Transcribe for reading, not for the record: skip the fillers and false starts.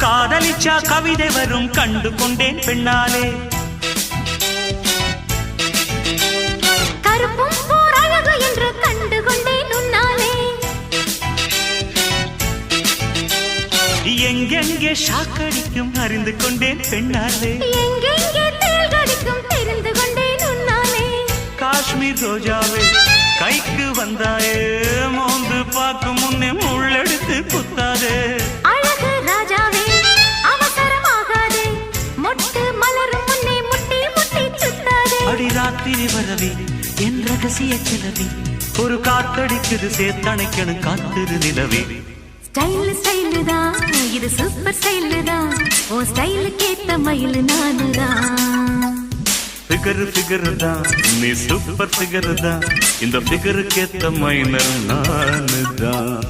காதலிச்சா கவிதை வரும் கண்டு கொண்டேன் பெண்ணாலே. கருப்பும் போர் அழகு என்று கண்டு கொண்டேன் உன்னாலே. எங்கெங்கே ஷாக்கடிக்கும் அறிந்து கொண்டேன் பெண்ணாலே. எங்கெங்கே தேள் கடிக்கும் தெரிந்து கொண்டேன் உன்னாலே. காஷ்மீர் ரோஜாவே கைக்கு வந்தாயே, மோந்து பார்க்கும் முன்னே முள்ளெடுத்து குத்தாதே. அழகு ராஜாவே அவசரமாகாதே, மொட்டு மலரும் முன்னே முட்டி முட்டி சுத்தாதே. அடி ராத்திரி வரவே என் ரகசிய கிளவி, ஒரு காத்தடிக்குது சேர்த்தணைக்கணும் காத்திரு நிலவே. ஸ்டைல் ஸ்டைலு தான் இது, சூப்பர் ஸ்டைலு தான், ஓ ஸ்டைலுக்கு ஏத்த மயில் நானுதான். ஃபிகரு ஃபிகரு தான், நீ சூப்பர் ஃபிகரு தான், இந்த ஃபிகருக்கு ஏத்த மைனர் நானு தான்.